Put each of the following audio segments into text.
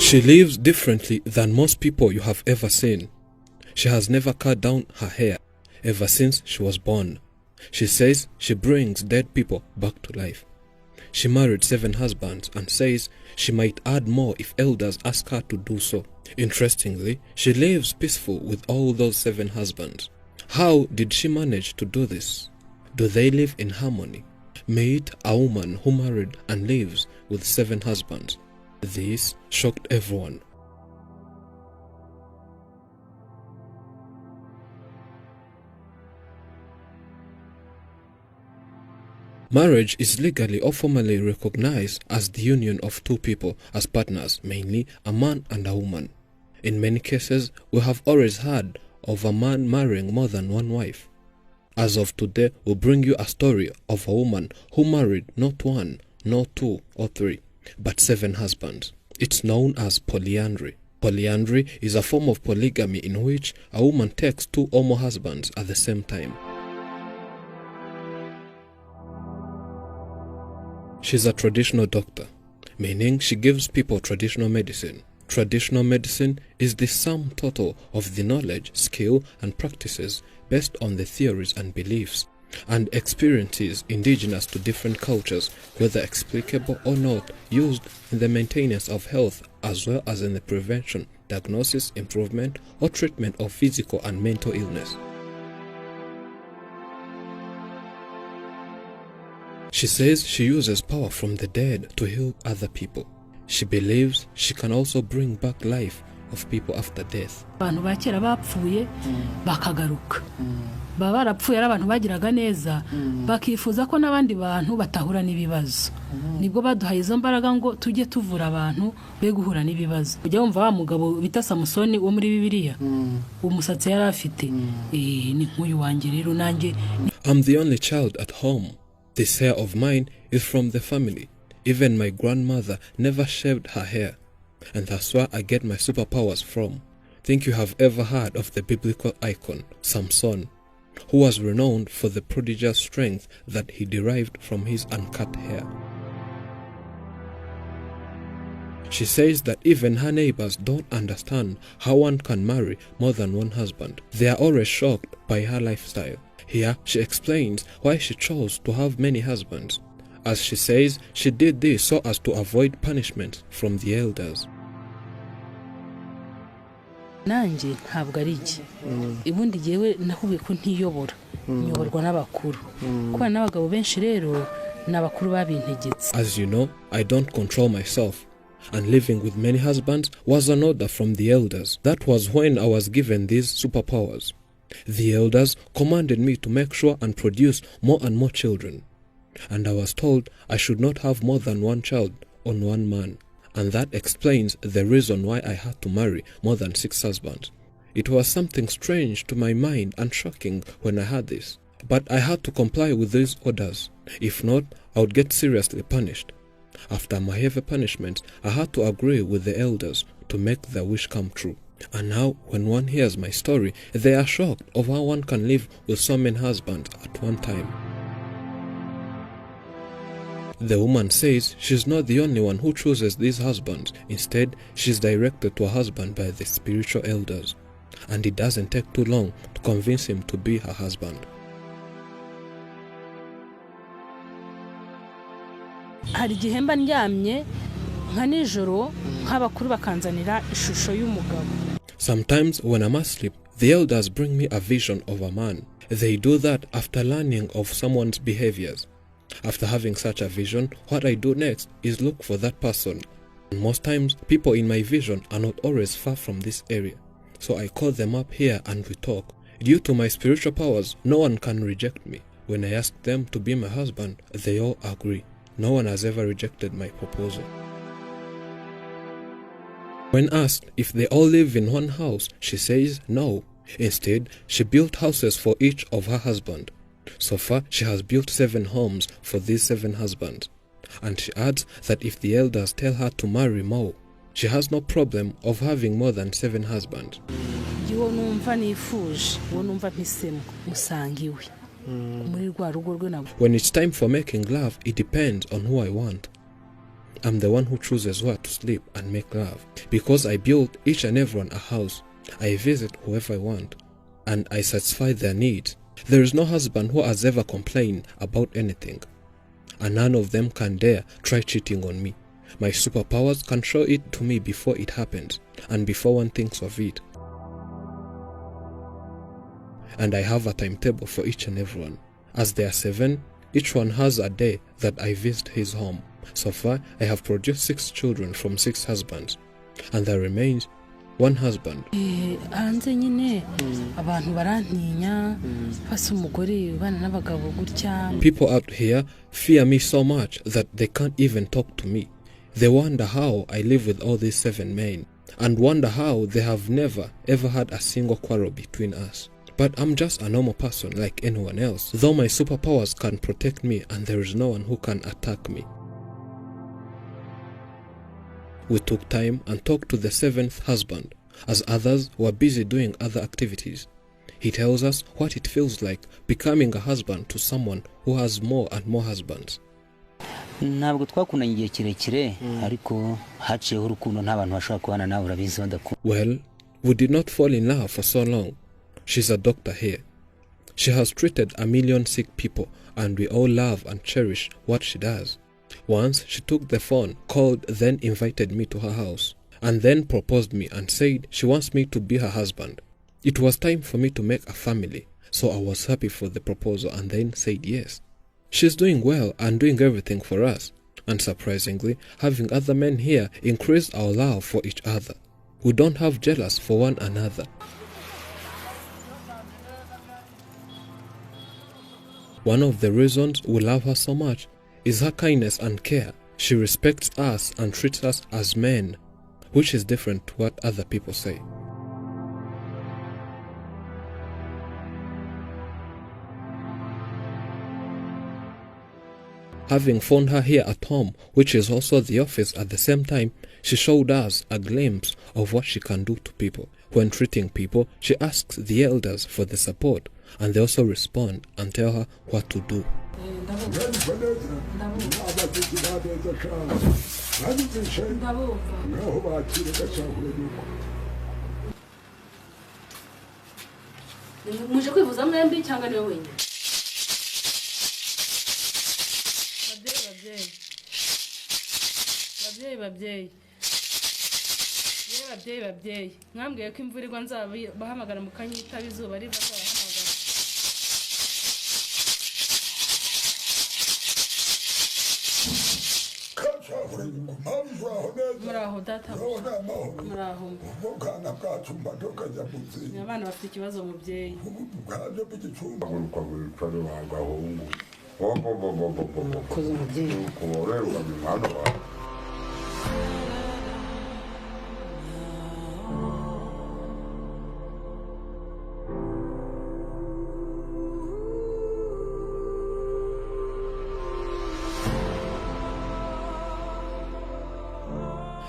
She lives differently than most people you have ever seen. She has never cut down her hair ever since she was born. She says she brings dead people back to life. She married 7 husbands and says she might add more if elders ask her to do so. Interestingly, she lives peaceful with all those 7 husbands. How did she manage to do this? Do they live in harmony? Meet a woman who married and lives with 7 husbands. This shocked everyone. Marriage is legally or formally recognized as the union of 2 people as partners, mainly a man and a woman. In many cases, we have always heard of a man marrying more than one wife. As of today, we'll bring you a story of a woman who married not 1, not 2 or 3, but 7 husbands. It's known as polyandry. Polyandry is a form of polygamy in which a woman takes 2 or more husbands at the same time. She's a traditional doctor, meaning she gives people traditional medicine. Traditional medicine is the sum total of the knowledge, skill, and practices based on the theories and beliefs and experiences indigenous to different cultures, whether explicable or not, used in the maintenance of health as well as in the prevention, diagnosis, improvement, or treatment of physical and mental illness. She says she uses power from the dead to heal other people. She believes she can also bring back life of people after death. Abantu bakera bapfuye bakagaruka. Baba barapfuye ari abantu bagiraga neza bakifuza ko nabandi bantu batahura n'ibibazo. Nibwo baduhaye izo mbaraga ngo tujye tuvura abantu be guhura n'ibibazo. Ujya wumva wa mugabo bita Samusoni wo muri Bibiliya. Umusatsi yari afite ni nk'uyu wanjye rero nanjye. I'm the only child at home. This hair of mine is from the family. Even my grandmother never shaved her hair, and that's where I get my superpowers from. Think you have ever heard of the biblical icon, Samson, who was renowned for the prodigious strength that he derived from his uncut hair. She says that even her neighbors don't understand how one can marry more than one husband. They are always shocked by her lifestyle. Here, she explains why she chose to have many husbands. As she says, she did this so as to avoid punishment from the elders. Nanjye ntabwo ari iki. Ibundi jewe nahubiye ko ntiyobora. Nyoborwa n'abakuru. Kuba n'abagabo benshi rero n'abakuru babintegetse. As you know, I don't control myself. And living with many husbands was an order from the elders. That was when I was given these superpowers. The elders commanded me to make sure and produce more and more children. And I was told I should not have more than one child on one man. And that explains the reason why I had to marry more than 6 husbands. It was something strange to my mind and shocking when I heard this. But I had to comply with these orders. If not, I would get seriously punished. After my heavy punishment, I had to agree with the elders to make their wish come true. And now, when one hears my story, they are shocked of how one can live with so many husbands at one time. The woman says she's not the only one who chooses these husbands. Instead, she's directed to a husband by the spiritual elders. And it doesn't take too long to convince him to be her husband. Hari igihe mba ndyamye nka nijoro nk'abakuru bakanzanira ishusho y'umugabo. Sometimes when I'm asleep, the elders bring me a vision of a man. They do that after learning of someone's behaviors. After having such a vision, what I do next is look for that person. And most times, people in my vision are not always far from this area. So I call them up here and we talk. Due to my spiritual powers, no one can reject me. When I ask them to be my husband, they all agree. No one has ever rejected my proposal. When asked if they all live in one house, she says no. Instead, she built houses for each of her husbands. So far, she has built 7 homes for these 7 husbands. And she adds that if the elders tell her to marry more, she has no problem of having more than 7 husbands. When it's time for making love, it depends on who I want. I'm the one who chooses where to sleep and make love. Because I build each and everyone a house, I visit whoever I want, and I satisfy their needs. There is no husband who has ever complained about anything, and none of them can dare try cheating on me. My superpowers can show it to me before it happens, and before one thinks of it. And I have a timetable for each and everyone. As there are 7, each one has a day that I visit his home. So far, I have produced 6 children from 6 husbands, and there remains 1 husband. hanze nyine abantu barantinya fasa umugore ubana n'abagabo gutya. People out here fear me so much that they can't even talk to me. They wonder how I live with all these 7 men, and wonder how they have never ever had a single quarrel between us. But I'm just a normal person like anyone else, though my superpowers can protect me and there is no one who can attack me. We took time and talked to the 7th husband, as others were busy doing other activities. He tells us what it feels like becoming a husband to someone who has more and more husbands. Ntabwo twakundanye igihe kirekire ariko haciyeho urukundo nta bantu bashobora kubana nawe urabizi badakunda. Well, we did not fall in love for so long. She's a doctor here. She has treated 1 million sick people, and we all love and cherish what she does. Once she took the phone, called, then invited me to her house, and then proposed me and said she wants me to be her husband. It was time for me to make a family, so I was happy for the proposal and then said yes. She's doing well and doing everything for us, and surprisingly, having other men here increased our love for each other. We don't have jealous for one another. One of the reasons we love her so much is her kindness and care. She respects us and treats us as men, which is different to what other people say. Having found her here at home, which is also the office at the same time, she showed us a glimpse of what she can do to people. When treating people, she asks the elders for the support, and they also respond and tell her what to do. Muje kwivuza mwembi cyangwa niwe wenyine? Babyeyi mwambwiye ko imvura igwa nzabahamagara mu kanyita izuba riva bahamagara. Muraho data, muraho. Abana bafite ikibazo mubyeyi.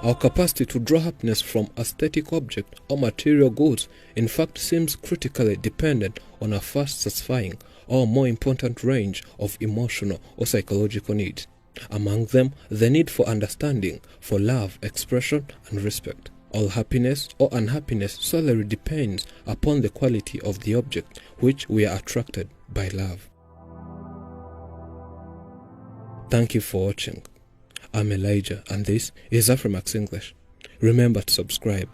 Our capacity to draw happiness from aesthetic objects or material goods in fact seems critically dependent on a fast satisfying or more important range of emotional or psychological needs. Among them, the need for understanding, for love, expression, and respect. All happiness or unhappiness solely depends upon the quality of the object which we are attracted by love. Thank you for watching. I'm Elijah and this is Afrimax English. Remember to subscribe.